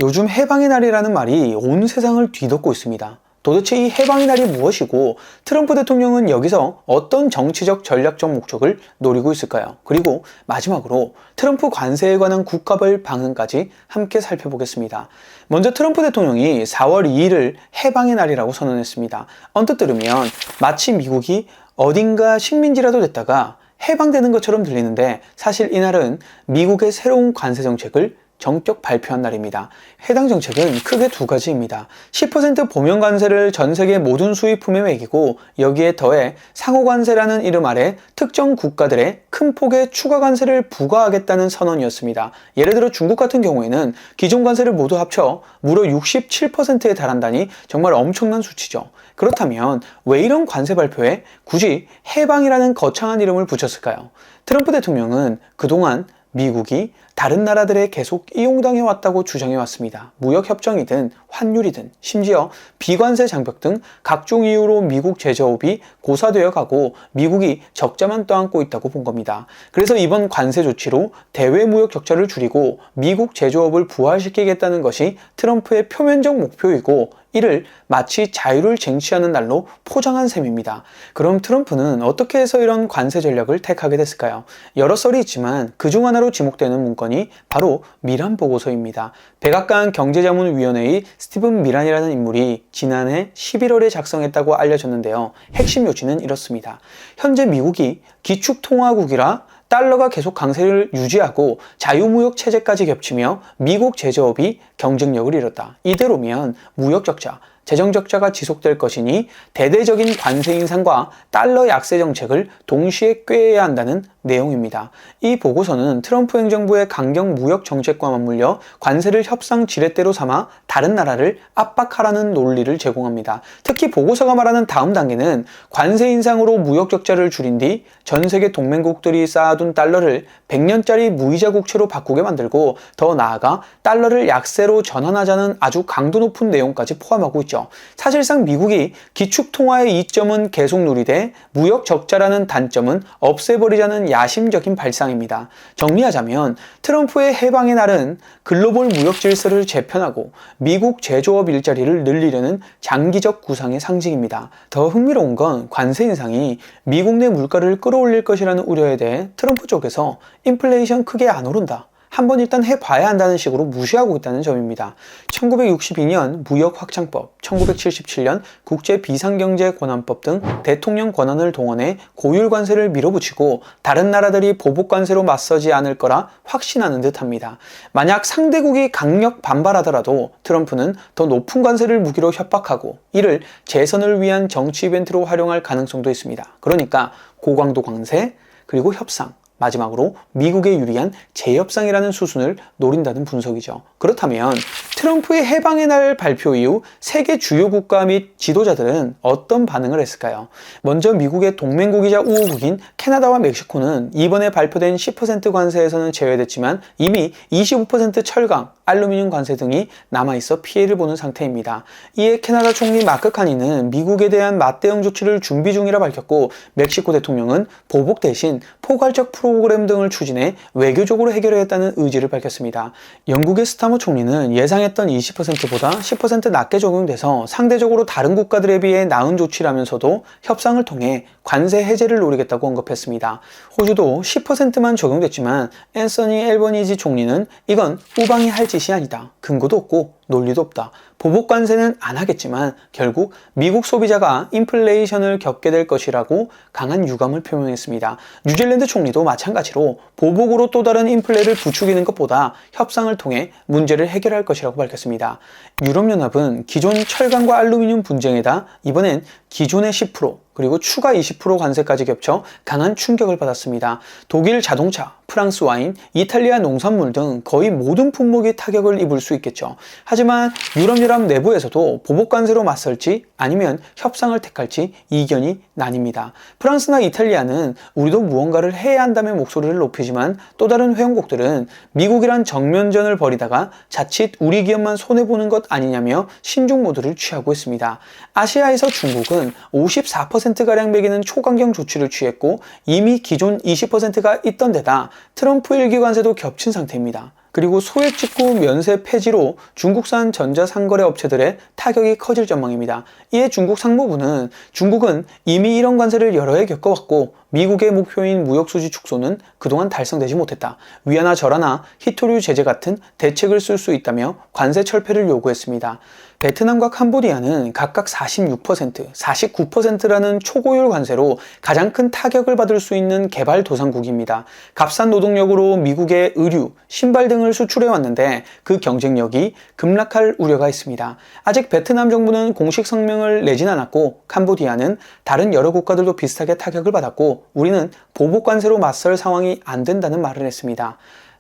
요즘 해방의 날이라는 말이 온 세상을 뒤덮고 있습니다. 도대체 이 해방의 날이 무엇이고 트럼프 대통령은 여기서 어떤 정치적 전략적 목적을 노리고 있을까요? 그리고 마지막으로 트럼프 관세에 관한 국가별 방응까지 함께 살펴보겠습니다. 먼저 트럼프 대통령이 4월 2일을 해방의 날이라고 선언했습니다. 언뜻 들으면 마치 미국이 어딘가 식민지라도 됐다가 해방되는 것처럼 들리는데 사실 이날은 미국의 새로운 관세 정책을 정격 발표한 날입니다. 해당 정책은 크게 두 가지입니다. 10% 보면 관세를 전 세계 모든 수입품에 매기고 여기에 더해 상호 관세라는 이름 아래 특정 국가들의 큰 폭의 추가 관세를 부과하겠다는 선언이었습니다. 예를 들어 중국 같은 경우에는 기존 관세를 모두 합쳐 무려 67%에 달한다니 정말 엄청난 수치죠. 그렇다면 왜 이런 관세 발표에 굳이 해방이라는 거창한 이름을 붙였을까요? 트럼프 대통령은 그동안 미국이 다른 나라들에 계속 이용당해 왔다고 주장해 왔습니다. 무역협정이든 환율이든 심지어 비관세 장벽 등 각종 이유로 미국 제조업이 고사되어 가고 미국이 적자만 떠안고 있다고 본 겁니다. 그래서 이번 관세 조치로 대외 무역 적자를 줄이고 미국 제조업을 부활시키겠다는 것이 트럼프의 표면적 목표이고 이를 마치 자유를 쟁취하는 날로 포장한 셈입니다. 그럼 트럼프는 어떻게 해서 이런 관세 전략을 택하게 됐을까요? 여러 썰이 있지만 그중 하나로 지목되는 문건이 바로 미란 보고서입니다. 백악관 경제자문위원회의 스티븐 미란이라는 인물이 지난해 11월에 작성했다고 알려졌는데요. 핵심 요지는 이렇습니다. 현재 미국이 기축통화국이라 달러가 계속 강세를 유지하고 자유무역 체제까지 겹치며 미국 제조업이 경쟁력을 잃었다. 이대로면 무역 적자, 재정 적자가 지속될 것이니 대대적인 관세 인상과 달러 약세 정책을 동시에 꾀해야 한다는 내용입니다. 이 보고서는 트럼프 행정부의 강경 무역 정책과 맞물려 관세를 협상 지렛대로 삼아 다른 나라를 압박하라는 논리를 제공합니다. 특히 보고서가 말하는 다음 단계는 관세 인상으로 무역 적자를 줄인 뒤 전 세계 동맹국들이 쌓아둔 달러를 100년짜리 무이자 국채로 바꾸게 만들고 더 나아가 달러를 약세로 전환하자는 아주 강도 높은 내용까지 포함하고 있죠. 사실상 미국이 기축통화의 이점은 계속 누리되 무역 적자라는 단점은 없애버리자는 야심적인 발상입니다. 정리하자면 트럼프의 해방의 날은 글로벌 무역 질서를 재편하고 미국 제조업 일자리를 늘리려는 장기적 구상의 상징입니다. 더 흥미로운 건 관세 인상이 미국 내 물가를 끌어올릴 것이라는 우려에 대해 트럼프 쪽에서 인플레이션 크게 안 오른다. 한번 일단 해봐야 한다는 식으로 무시하고 있다는 점입니다. 1962년 무역확장법, 1977년 국제비상경제권한법 등 대통령 권한을 동원해 고율관세를 밀어붙이고 다른 나라들이 보복관세로 맞서지 않을 거라 확신하는 듯합니다. 만약 상대국이 강력 반발하더라도 트럼프는 더 높은 관세를 무기로 협박하고 이를 재선을 위한 정치 이벤트로 활용할 가능성도 있습니다. 그러니까 고강도 관세, 그리고 협상, 마지막으로 미국에 유리한 재협상이라는 수순을 노린다는 분석이죠. 그렇다면 트럼프의 해방의 날 발표 이후 세계 주요 국가 및 지도자들은 어떤 반응을 했을까요? 먼저 미국의 동맹국이자 우호국인 캐나다와 멕시코는 이번에 발표된 10% 관세에서는 제외됐지만 이미 25% 철강, 알루미늄 관세 등이 남아있어 피해를 보는 상태입니다. 이에 캐나다 총리 마크 카니는 미국에 대한 맞대응 조치를 준비 중이라 밝혔고 멕시코 대통령은 보복 대신 포괄적 프로그램 등을 추진해 외교적으로 해결하겠다는 의지를 밝혔습니다. 영국의 스타머 총리는 예상했던 20%보다 10% 낮게 적용돼서 상대적으로 다른 국가들에 비해 나은 조치라면서도 협상을 통해 관세 해제를 노리겠다고 언급했습니다. 호주도 10%만 적용됐지만 앤서니 앨버니지 총리는 이건 우방이 할 짓이 아니다. 근거도 없고 논리도 없다. 보복 관세는 안 하겠지만 결국 미국 소비자가 인플레이션을 겪게 될 것이라고 강한 유감을 표명했습니다. 뉴질랜드 총리도 마찬가지로 보복으로 또 다른 인플레를 부추기는 것보다 협상을 통해 문제를 해결할 것이라고 밝혔습니다. 유럽연합은 기존 철강과 알루미늄 분쟁에다 이번엔 기존의 10% 그리고 추가 20% 관세까지 겹쳐 강한 충격을 받았습니다. 독일 자동차, 프랑스 와인, 이탈리아 농산물 등 거의 모든 품목이 타격을 입을 수 있겠죠. 하지만 유럽연합 내부에서도 보복관세로 맞설지 아니면 협상을 택할지 이견이 나뉩니다. 프랑스나 이탈리아는 우리도 무언가를 해야 한다며 목소리를 높이지만 또 다른 회원국들은 미국이란 정면전을 벌이다가 자칫 우리 기업만 손해보는 것 아니냐며 신중 모드를 취하고 있습니다. 아시아에서 중국은 54%가량 매기는 초강경 조치를 취했고 이미 기존 20%가 있던 데다 트럼프 일기 관세도 겹친 상태입니다. 그리고 소액 직구 면세 폐지로 중국산 전자상거래 업체들의 타격이 커질 전망입니다. 이에 중국 상무부는 중국은 이미 이런 관세를 여러 해 겪어왔고 미국의 목표인 무역수지 축소는 그동안 달성되지 못했다. 위안화 절하나 히토류 제재 같은 대책을 쓸 수 있다며 관세 철폐를 요구했습니다. 베트남과 캄보디아는 각각 46%, 49%라는 초고율 관세로 가장 큰 타격을 받을 수 있는 개발도상국입니다. 값싼 노동력으로 미국의 의류, 신발 등을 수출해왔는데 그 경쟁력이 급락할 우려가 있습니다. 아직 베트남 정부는 공식 성명을 내진 않았고 캄보디아는 다른 여러 국가들도 비슷하게 타격을 받았고 우리는 보복 관세로 맞설 상황이 안 된다는 말을 했습니다.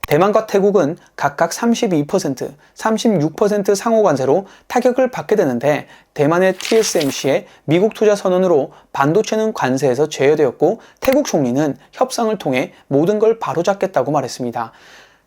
대만과 태국은 각각 32%, 36% 상호 관세로 타격을 받게 되는데 대만의 TSMC의 미국 투자 선언으로 반도체는 관세에서 제외되었고 태국 총리는 협상을 통해 모든 걸 바로잡겠다고 말했습니다.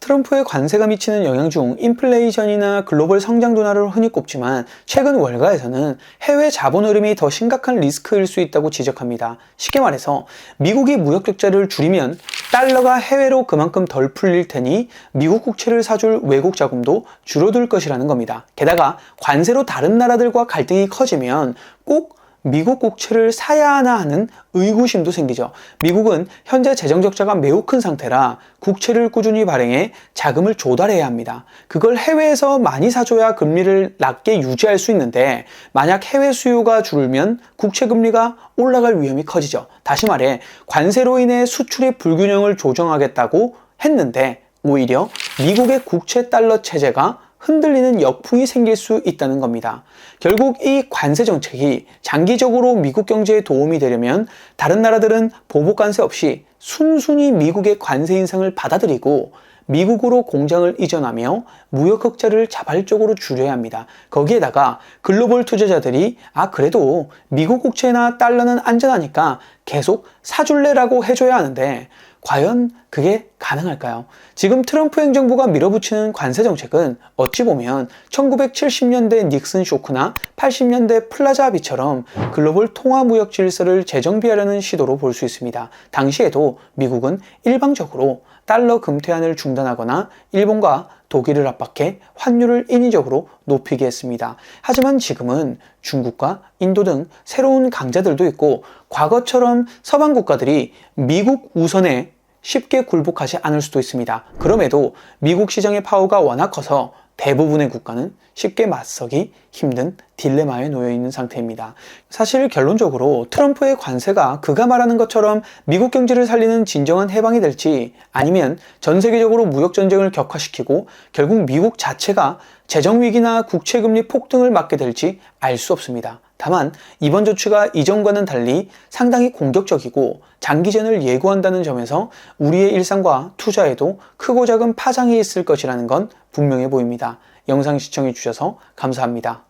트럼프의 관세가 미치는 영향 중 인플레이션이나 글로벌 성장 둔화를 흔히 꼽지만 최근 월가에서는 해외 자본 흐름이 더 심각한 리스크일 수 있다고 지적합니다. 쉽게 말해서 미국이 무역 적자를 줄이면 달러가 해외로 그만큼 덜 풀릴 테니 미국 국채를 사줄 외국 자금도 줄어들 것이라는 겁니다. 게다가 관세로 다른 나라들과 갈등이 커지면 꼭 미국 국채를 사야 하나 하는 의구심도 생기죠. 미국은 현재 재정 적자가 매우 큰 상태라 국채를 꾸준히 발행해 자금을 조달해야 합니다. 그걸 해외에서 많이 사줘야 금리를 낮게 유지할 수 있는데 만약 해외 수요가 줄면 국채 금리가 올라갈 위험이 커지죠. 다시 말해 관세로 인해 수출의 불균형을 조정하겠다고 했는데 오히려 미국의 국채 달러 체제가 흔들리는 역풍이 생길 수 있다는 겁니다. 결국 이 관세 정책이 장기적으로 미국 경제에 도움이 되려면 다른 나라들은 보복 관세 없이 순순히 미국의 관세 인상을 받아들이고 미국으로 공장을 이전하며 무역 흑자를 자발적으로 줄여야 합니다. 거기에다가 글로벌 투자자들이 그래도 미국 국채나 달러는 안전하니까 계속 사줄래라고 해줘야 하는데 과연 그게 가능할까요? 지금 트럼프 행정부가 밀어붙이는 관세 정책은 어찌 보면 1970년대 닉슨 쇼크나 80년대 플라자 합의처럼 글로벌 통화무역 질서를 재정비하려는 시도로 볼 수 있습니다. 당시에도 미국은 일방적으로 달러 금퇴한을 중단하거나 일본과 독일을 압박해 환율을 인위적으로 높이게 했습니다. 하지만 지금은 중국과 인도 등 새로운 강자들도 있고 과거처럼 서방 국가들이 미국 우선에 쉽게 굴복하지 않을 수도 있습니다. 그럼에도 미국 시장의 파워가 워낙 커서 대부분의 국가는 쉽게 맞서기 힘든 딜레마에 놓여 있는 상태입니다. 사실 결론적으로 트럼프의 관세가 그가 말하는 것처럼 미국 경제를 살리는 진정한 해방이 될지 아니면 전 세계적으로 무역 전쟁을 격화시키고 결국 미국 자체가 재정위기나 국채금리 폭등을 맞게 될지 알 수 없습니다. 다만 이번 조치가 이전과는 달리 상당히 공격적이고 장기전을 예고한다는 점에서 우리의 일상과 투자에도 크고 작은 파장이 있을 것이라는 건 분명해 보입니다. 영상 시청해 주셔서 감사합니다.